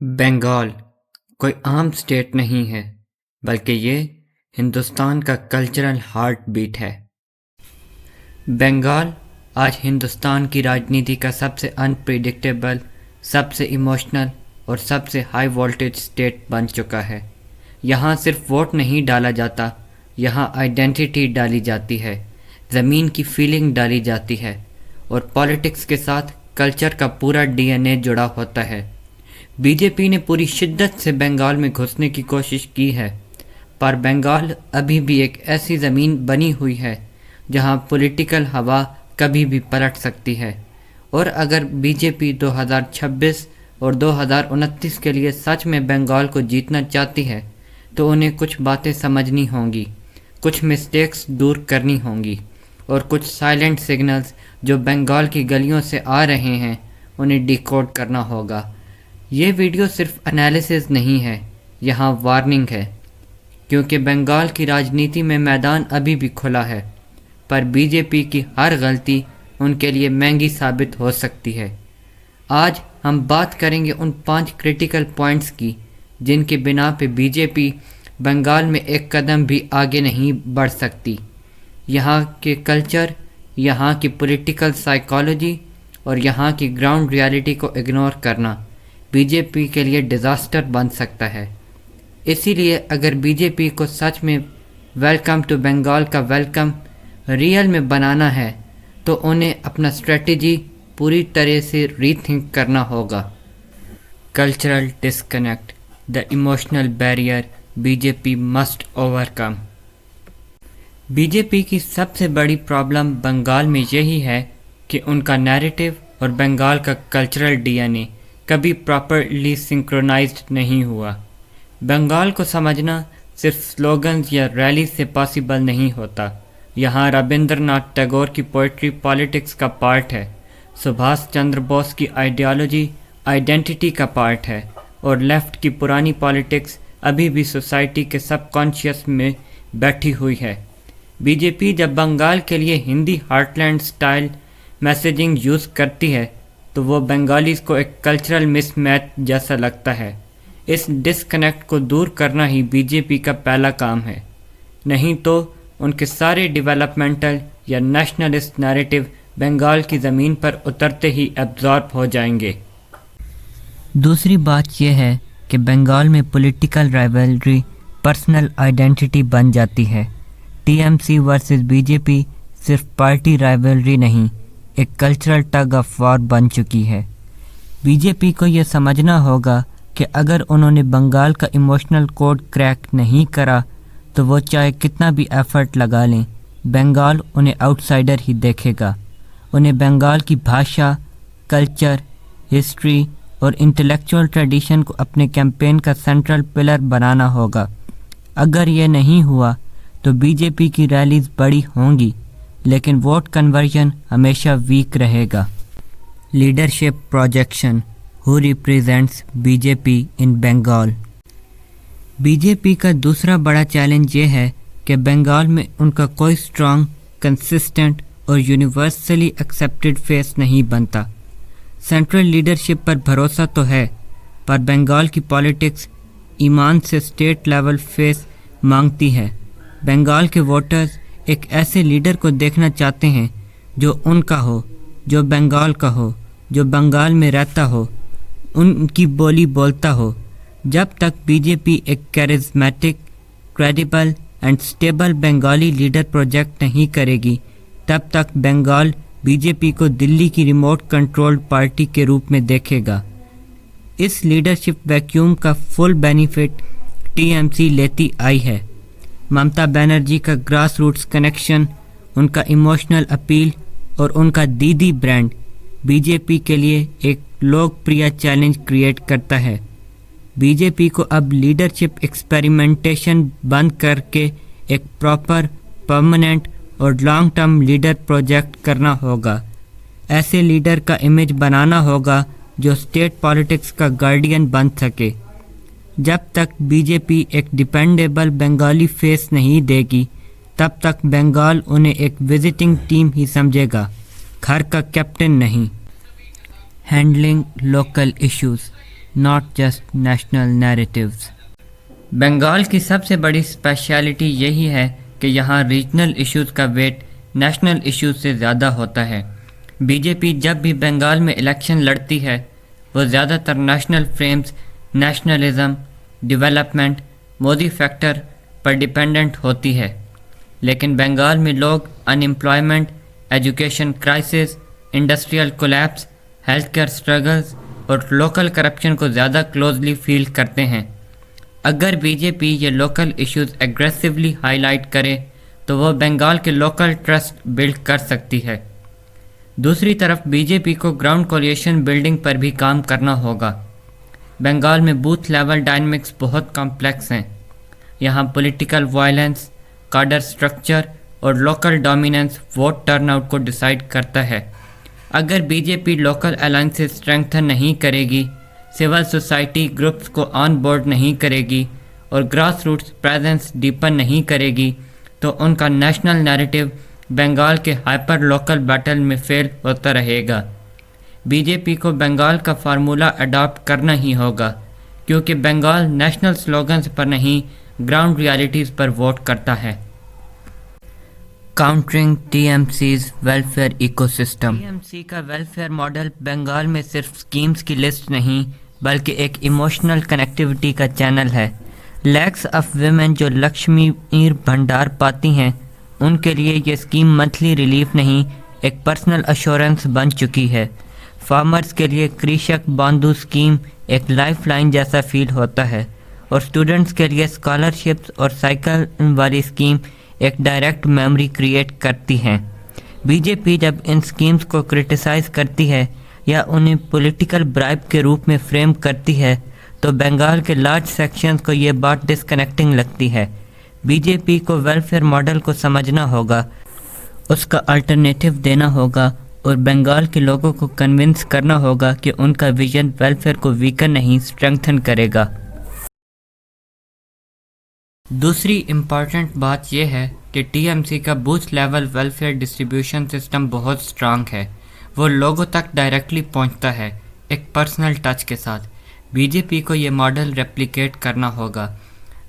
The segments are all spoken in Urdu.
بنگال کوئی عام اسٹیٹ نہیں ہے بلکہ یہ ہندوستان کا کلچرل ہارٹ بیٹ ہے۔ بنگال آج ہندوستان کی راجنیتی کا سب سے انپریڈکٹیبل، سب سے ایموشنل اور سب سے ہائی وولٹیج اسٹیٹ بن چکا ہے۔ یہاں صرف ووٹ نہیں ڈالا جاتا، یہاں آئیڈینٹی ڈالی جاتی ہے، زمین کی فیلنگ ڈالی جاتی ہے اور پالیٹکس کے ساتھ کلچر کا پورا ڈی این اے جڑا ہوتا ہے۔ بی جے پی نے پوری شدت سے بنگال میں گھسنے کی کوشش کی ہے، پر بنگال ابھی بھی ایک ایسی زمین بنی ہوئی ہے جہاں پولیٹیکل ہوا کبھی بھی پلٹ سکتی ہے، اور اگر بی جے پی 2026 اور 2029 کے لیے سچ میں بنگال کو جیتنا چاہتی ہے تو انہیں کچھ باتیں سمجھنی ہوں گی، کچھ مسٹیکس دور کرنی ہوں گی اور کچھ سائلنٹ سگنلز جو بنگال کی گلیوں سے آ رہے ہیں انہیں ڈیکوڈ کرنا ہوگا۔ یہ ویڈیو صرف انالیسز نہیں ہے، یہاں وارننگ ہے، کیونکہ بنگال کی راجنیتی میں میدان ابھی بھی کھلا ہے، پر بی جے پی کی ہر غلطی ان کے لیے مہنگی ثابت ہو سکتی ہے۔ آج ہم بات کریں گے ان 5 کریٹیکل پوائنٹس کی جن کے بنا پہ بی جے پی بنگال میں ایک قدم بھی آگے نہیں بڑھ سکتی۔ یہاں کے کلچر، یہاں کی پولیٹیکل سائیکالوجی اور یہاں کی گراؤنڈ ریالٹی کو اگنور کرنا بی جے پی کے لیے ڈیزاسٹر بن سکتا ہے۔ اسی لیے اگر بی جے پی کو سچ میں ویلکم ٹو بنگال کا ویلکم ریئل میں بنانا ہے تو انہیں اپنا اسٹریٹجی پوری طرح سے ری تھنک کرنا ہوگا۔ Cultural disconnect, the emotional barrier B J P must overcome. B J P کی سب سے بڑی پرابلم بنگال میں یہی ہے کہ ان کا نیریٹو اور بنگال کا کلچرل ڈی این اے کبھی پراپرلی سنکرونائزڈ نہیں ہوا۔ بنگال کو سمجھنا صرف سلوگنز یا ریلی سے پاسبل نہیں ہوتا۔ یہاں رابندر ناتھ ٹیگور کی پوئٹری پالیٹکس کا پارٹ ہے، سبھاش چندر بوس کی آئیڈیالوجی آئیڈینٹی کا پارٹ ہے، اور لیفٹ کی پرانی پالیٹکس ابھی بھی سوسائٹی کے سب کانشیس میں بیٹھی ہوئی ہے۔ بی جے پی جب بنگال کے لیے Hindi heartland style messaging use کرتی ہے تو وہ بنگالیز کو ایک کلچرل مس میچ جیسا لگتا ہے۔ اس ڈسکنیکٹ کو دور کرنا ہی بی جے پی کا پہلا کام ہے، نہیں تو ان کے سارے ڈیولپمنٹل یا نیشنلسٹ نیریٹو بنگال کی زمین پر اترتے ہی ایبزارب ہو جائیں گے۔ دوسری بات یہ ہے کہ بنگال میں پولیٹیکل رائیولری پرسنل آئیڈینٹی بن جاتی ہے۔ T M C versus B J P صرف پارٹی رائیولری نہیں، ایک کلچرل ٹگ آف وار بن چکی ہے۔ بی جے پی کو یہ سمجھنا ہوگا کہ اگر انہوں نے بنگال کا ایموشنل کوڈ کریک نہیں کرا تو وہ چاہے کتنا بھی ایفرٹ لگا لیں، بنگال انہیں آؤٹ سائڈر ہی دیکھے گا۔ انہیں بنگال کی بھاشا، کلچر، ہسٹری اور انٹلیکچوئل ٹریڈیشن کو اپنے کیمپین کا سینٹرل پلر بنانا ہوگا۔ اگر یہ نہیں ہوا تو بی جے پی کی ریلیز بڑی ہوں گی لیکن ووٹ کنورژن ہمیشہ ویک رہے گا۔ Leadership projection, who represents be J P in Bengal. Be J پی کا دوسرا بڑا چیلنج یہ ہے کہ بنگال میں ان کا کوئی اسٹرانگ، کنسسٹنٹ اور یونیورسلی ایکسیپٹڈ فیس نہیں بنتا۔ سینٹرل لیڈرشپ پر بھروسہ تو ہے، پر بنگال کی پالیٹکس ایمان سے اسٹیٹ لیول فیس مانگتی ہے۔ بنگال کے ووٹرز ایک ایسے لیڈر کو دیکھنا چاہتے ہیں جو ان کا ہو، جو بنگال کا ہو، جو بنگال میں رہتا ہو، ان کی بولی بولتا ہو۔ جب تک بی جے پی ایک charismatic, credible and stable Bengali leader project نہیں کرے گی تب تک بنگال بی جے پی کو دلی کی ریموٹ کنٹرولڈ پارٹی کے روپ میں دیکھے گا۔ اس لیڈرشپ ویکیوم کا فل بینیفٹ ٹی ایم سی لیتی آئی ہے۔ ممتا بنرجی کا گراس روٹس کنیکشن، ان کا ایموشنل اپیل اور ان کا دیدی برانڈ بی جے پی کے لیے ایک لوک پریہ چیلنج کریٹ کرتا ہے۔ بی جے پی کو اب لیڈرشپ ایکسپیریمنٹیشن بند کر کے ایک پراپر، پرماننٹ اور لانگ ٹرم لیڈر پروجیکٹ کرنا ہوگا۔ ایسے لیڈر کا امیج بنانا ہوگا جو اسٹیٹ پالیٹکس کا گارڈین بن سکے۔ جب تک بی جے پی ایک ڈیپینڈیبل بنگالی فیس نہیں دے گی تب تک بنگال انہیں ایک وزٹنگ ٹیم ہی سمجھے گا، گھر کا کیپٹن نہیں۔ Handling local issues, not just national narratives. Bengal کی سب سے بڑی اسپیشلٹی یہی ہے کہ یہاں ریجنل ایشوز کا ویٹ نیشنل ایشوز سے زیادہ ہوتا ہے. بی جے پی جب بھی بنگال میں الیکشن لڑتی ہے وہ زیادہ تر national frames, nationalism, development, Modi factor پر ڈیپینڈنٹ ہوتی ہے. لیکن بنگال میں لوگ unemployment, education crisis, industrial collapse, health care struggles اور لوکل کرپشن کو زیادہ کلوزلی فیل کرتے ہیں. اگر بی جے پی یہ لوکل ایشوز ایگریسولی ہائی لائٹ کرے تو وہ بنگال کے لوکل ٹرسٹ بلڈ کر سکتی ہے. دوسری طرف بی جے پی کو گراؤنڈ کولیشن بلڈنگ پر بھی کام کرنا ہوگا. بنگال میں بوتھ لیول ڈائنمکس بہت کمپلیکس ہیں. یہاں پولیٹیکل وائلنس، کاڈر سٹرکچر اور local dominance vote turn out کو ڈیسائیڈ کرتا ہے. اگر be J P local alliances strengthen نہیں کرے گی، سول سوسائٹی گروپس کو آن بورڈ نہیں کرے گی اور گراس روٹس پریزنس ڈیپن نہیں کرے گی تو ان کا نیشنل نیریٹو بنگال کے ہائپر لوکل بیٹل میں فیل ہوتا رہے گا. بی جے پی کو بنگال کا فارمولا اڈاپٹ کرنا ہی ہوگا کیونکہ بنگال نیشنل سلوگنز پر نہیں گراؤنڈ ریالٹیز پر ووٹ کرتا ہے. Countering T M C's welfare ecosystem. T M C کا ویلفیئر ماڈل بنگال میں صرف اسکیمز کی لسٹ نہیں بلکہ ایک ایموشنل کنیکٹیوٹی کا چینل ہے. لیکس آف ویمن جو لکشمی بھنڈار پاتی ہیں ان کے لیے یہ اسکیم منتھلی ریلیف نہیں، ایک پرسنل ایشورنس بن چکی ہے. فارمرز کے لیے کرشک باندھو اسکیم ایک لائف لائن جیسا فیل ہوتا ہے اور اسٹوڈنٹس کے لیے اسکالرشپس اور سائیکل والی اسکیم ایک ڈائریکٹ میموری کریٹ کرتی ہیں. بی جے پی جب ان اسکیمز کو کرٹیسائز کرتی ہے یا انہیں پولیٹیکل برائب کے روپ میں فریم کرتی ہے تو بنگال کے لارج سیکشنز کو یہ بات ڈسکنیکٹنگ لگتی ہے. بی جے پی کو ویلفیئر ماڈل کو سمجھنا ہوگا، اس کا الٹرنیٹیو دینا ہوگا اور بنگال کے لوگوں کو کنونس کرنا ہوگا کہ ان کا ویژن ویلفیئر کو ویکن نہیں اسٹرینگتھن کرے گا. دوسری امپورٹنٹ بات یہ ہے کہ ٹی ایم سی کا both level welfare distribution system بہت اسٹرانگ ہے. وہ لوگوں تک ڈائریکٹلی پہنچتا ہے ایک پرسنل ٹچ کے ساتھ. بی جے پی کو یہ ماڈل ریپلیکیٹ کرنا ہوگا.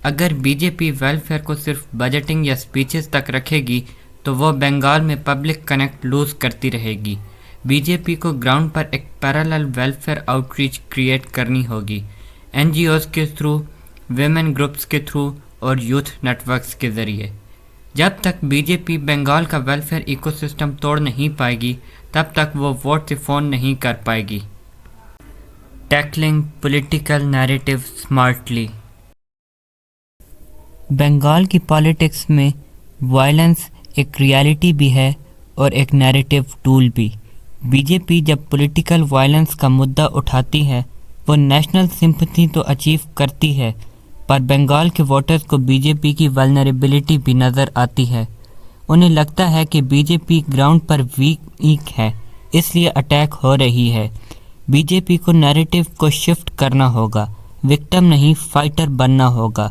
اگر بی جے پی ویلفیئر کو صرف بجٹنگ یا اسپیچز تک رکھے گی تو وہ بنگال میں پبلک کنیکٹ لوز کرتی رہے گی. بی جے پی کو گراؤنڈ پر ایک parallel welfare out reach create کرنی ہوگی، این جی اوز کے تھرو، ویمن گروپس کے تھرو اور یوتھ نیٹ ورکس کے ذریعے. جب تک بی جے پی بنگال کا ویلفیئر ایکو سسٹم توڑ نہیں پائے گی تب تک وہ ووٹ سے فون نہیں کر پائے گی. Tackling political narrative smartly. Bengal کی پالیٹکس میں وائلنس ایک ریالٹی بھی ہے اور ایک نیریٹو ٹول بھی. بی جے پی جب پولیٹیکل وائلنس کا مدعا اٹھاتی ہے وہ نیشنل سمپتھی تو اچیو کرتی ہے پر بنگال کے ووٹرز کو بی جے پی کی ولنریبلٹی بھی نظر آتی ہے. انہیں لگتا ہے کہ be J P ground per week ہے اس لیے اٹیک ہو رہی ہے. بی جے پی کو نیریٹو کو شفٹ کرنا ہوگا، وکٹم نہیں فائٹر بننا ہوگا.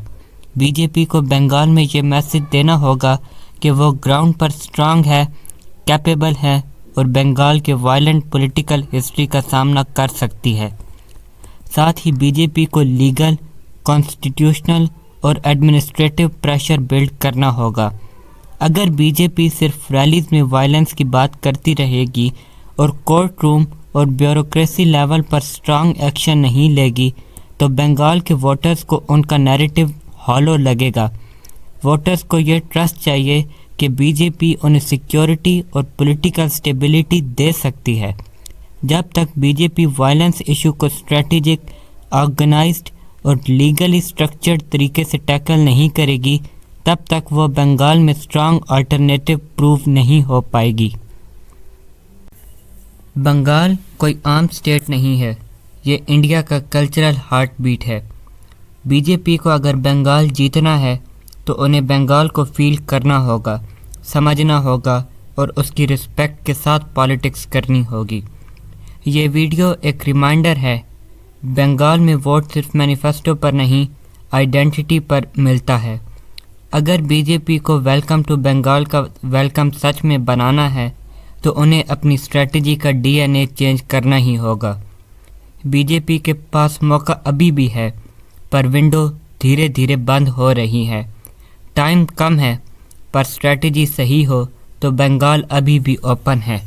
بی جے پی کو بنگال میں یہ میسج دینا ہوگا کہ وہ گراؤنڈ پر اسٹرانگ ہے، کیپیبل ہے اور بنگال کے وائلنٹ پولیٹیکل ہسٹری کا سامنا کر سکتی ہے. ساتھ ہی بی جے پی کو لیگل، کانسٹیٹیوشنل اور ایڈمنسٹریٹو پریشر بلڈ کرنا ہوگا. اگر بی جے پی صرف ریلیز میں وائلنس کی بات کرتی رہے گی اور کورٹ روم اور بیوروکریسی لیول پر اسٹرانگ ایکشن نہیں لے گی تو بنگال کے ووٹرز کو ان کا نیریٹو ہالو لگے گا. ووٹرز کو یہ ٹرسٹ چاہیے کہ بی جے پی انہیں سیکیورٹی اور پولیٹیکل سٹیبلٹی دے سکتی ہے. جب تک be J P violence issue کو اسٹریٹجک، آرگنائزڈ اور لیگلی اسٹرکچرڈ طریقے سے ٹیکل نہیں کرے گی تب تک وہ بنگال میں اسٹرانگ آلٹرنیٹو پروو نہیں ہو پائے گی. بنگال کوئی عام اسٹیٹ نہیں ہے، یہ انڈیا کا کلچرل ہارٹ بیٹ ہے. بی جے پی کو اگر بنگال جیتنا ہے تو انہیں بنگال کو فیل کرنا ہوگا، سمجھنا ہوگا اور اس کی رسپیکٹ کے ساتھ پالیٹکس کرنی ہوگی. یہ ویڈیو ایک ریمائنڈر ہے، بنگال میں ووٹ صرف مینیفیسٹو پر نہیں آئیڈینٹی پر ملتا ہے. اگر بی جے پی کو ویلکم ٹو بنگال کا ویلکم سچ میں بنانا ہے تو انہیں اپنی اسٹریٹجی کا ڈی این اے چینج کرنا ہی ہوگا. بی جے پی کے پاس موقع ابھی بھی ہے، پر ونڈو دھیرے دھیرے بند ہو رہی ہے۔ ٹائم کم ہے، پر اسٹریٹجی صحیح ہو تو بنگال ابھی بھی اوپن ہے۔